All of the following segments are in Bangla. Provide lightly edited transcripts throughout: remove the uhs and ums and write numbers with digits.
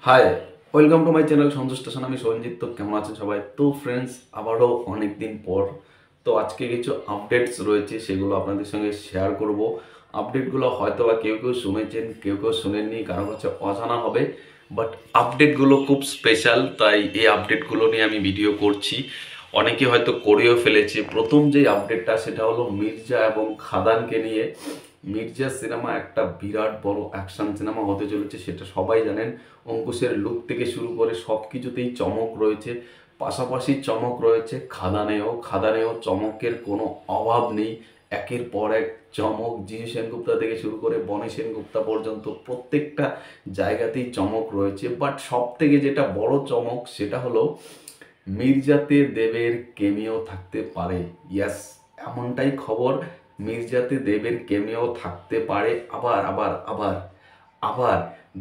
High, welcome to my channel Sanju station. আমি সঞ্জিত। তো কেমন আছেন সবাই? তো ফ্রেন্ডস, আবারও অনেক দিন পর তো আজকে কিছু আপডেটস রয়েছে, সেগুলো আপনাদের সঙ্গে শেয়ার করব। আপডেটগুলো হয়তো বা কেউ কেউ শুনেছেন, কেউ কেউ শুনেননি, কারণ হচ্ছে অজানা হবে। বাট আপডেটগুলো খুব স্পেশাল, তাই এই আপডেটগুলো নিয়ে আমি ভিডিও করছি। অনেকে হয়তো করেও ফেলেছে। প্রথম যে আপডেটটা সেটা হলো মির্জা এবং খাদানকে নিয়ে। মির্জা সিনেমা একটা বিরাট বড় অ্যাকশন সিনেমা হতে চলেছে, সেটা সবাই জানেন। অঙ্কুশের লুক থেকে শুরু করে সব কিছুতেই চমক রয়েছে, পাশাপাশি চমক রয়েছে খাদানেও চমকের কোনো অভাব নেই। একের পর এক চমক, জিজু সেনগুপ্তা থেকে শুরু করে বনি সেনগুপ্তা পর্যন্ত প্রত্যেকটা জায়গাতেই চমক রয়েছে। বাট সব থেকে যেটা বড় চমক সেটা হলো মির্জাতে দেবের কেমিও থাকতে পারে। ইয়াস, এমনটাই খবর। মির্জাতে দেবের কেমিও থাকতে পারে। আবার আবার আবার আবার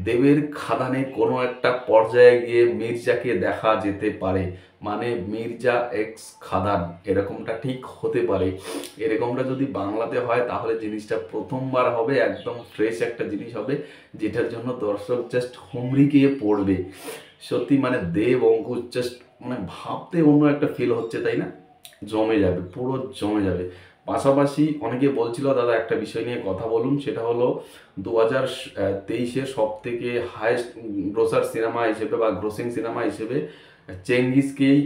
দেবের খাদানে কোনো একটা পর্যায়ে গিয়ে মির্জাকে দেখা যেতে পারে। মানে মির্জা এক্স খাদান, এরকমটা ঠিক হতে পারে। এরকমটা যদি বাংলাতে হয় তাহলে জিনিসটা প্রথমবার হবে, একদম ফ্রেশ একটা জিনিস হবে, যেটার জন্য দর্শক জাস্ট হুমড়ি খেয়ে পড়বে। সত্যি মানে দেব অঙ্কুশ জাস্ট মানে ভাবতে অন্য একটা ফিল হচ্ছে, তাই না? জমে যাবে, পুরো জমে যাবে। পাশাপাশি অনেকে বলছিল দাদা একটা বিষয় নিয়ে কথা বলুন, সেটা হলো 2023-এর সব থেকে হায়েস্ট গ্রোসার সিনেমা হিসেবে বা গ্রোসিং সিনেমা হিসেবে চেঙ্গিসকেই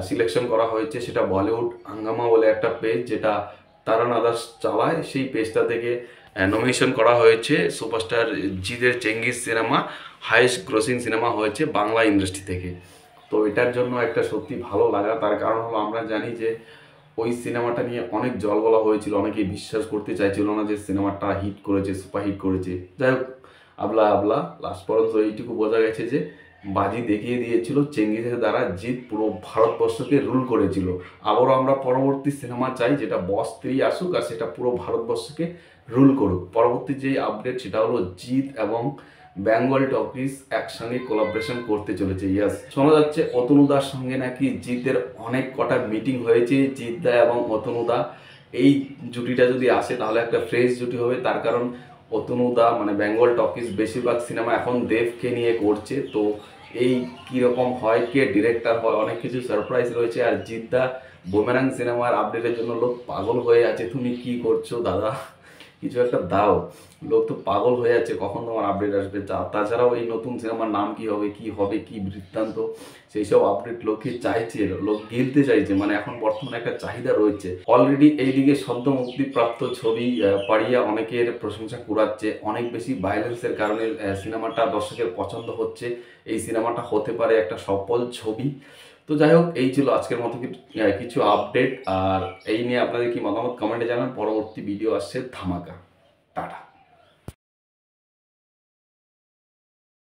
সিলেকশন করা হয়েছে। সেটা বলিউড হাঙ্গামা বলে একটা পেজ, যেটা তারান আদার্স চালায়, সেই পেজটা থেকে নমিনেশন করা হয়েছে। সুপারস্টার জিদের Genghis cinema highest grossing cinema হয়েছে বাংলা ইন্ডাস্ট্রি থেকে। তো এটার জন্য একটা সত্যি ভালো লাগা। তার কারণ হলো আমরা জানি যে ওই সিনেমাটা নিয়ে অনেক জলগলা হয়েছিল, অনেকেই বিশ্বাস করতে চাইছিল না যে সিনেমাটা হিট করেছে, সুপার হিট করেছে। যাই হোক, আবলা আবলা লাস্ট পর্যন্ত এইটুকু বোঝা গেছে যে বাজি দেখিয়ে দিয়েছিল। চেঙ্গিসের দ্বারা জিৎ পুরো ভারতবর্ষকে রুল করেছিল। আবারও আমরা পরবর্তী সিনেমা চাই, যেটা বস 3 আসুক আর সেটা পুরো ভারতবর্ষকে রুল করুক। পরবর্তী যে আপডেট সেটা হলো জিৎ এবং বেঙ্গল টকিজ একসঙ্গে কোলাবরেশন করতে চলেছে। ইয়াস, শোনা যাচ্ছে অতনুদার সঙ্গে নাকি জিতের অনেক কটা মিটিং হয়েছে। জিতদা এবং অতনুদা, এই জুটিটা যদি আসে তাহলে একটা ফ্রেশ জুটি হবে। তার কারণ অতনুদা মানে বেঙ্গল টকিজ বেশিরভাগ সিনেমা এখন দেবকে নিয়ে করছে। তো এই কীরকম হয়, কে ডিরেক্টর হয়, অনেক কিছু সারপ্রাইজ রয়েছে। আর জিতদা বুমেরাং সিনেমার আপডেটের জন্য লোক পাগল হয়ে আছে। তুমি কি করছো দাদা, কিছু একটা দাও। লোক তো পাগল হয়ে যাচ্ছে কখন তোমার আপডেট আসবে। তাছাড়াও এই নতুন সিনেমার নাম কি হবে, কি হবে, কি বৃত্তান্ত, সেই সব আপডেট লোকে চাইছে, লোক গিলতে চাইছে। মানে এখন বর্তমানে একটা চাহিদা রয়েছে। অলরেডি এইদিকে সদ্য মুক্তিপ্রাপ্ত ছবি পাড়িয়া অনেকের প্রশংসা কুড়াচ্ছে। অনেক বেশি ভায়োলেন্সের কারণে সিনেমাটা দর্শকের পছন্দ হচ্ছে। এই সিনেমাটা হতে পারে একটা সফল ছবি। তো যাই হোক, এই ছিল আজকের মতো কিছু আপডেট। আর এই নিয়ে আপনাদের কি মতামত কমেন্টে জানান। পরবর্তী ভিডিও আসছে ধামাকা।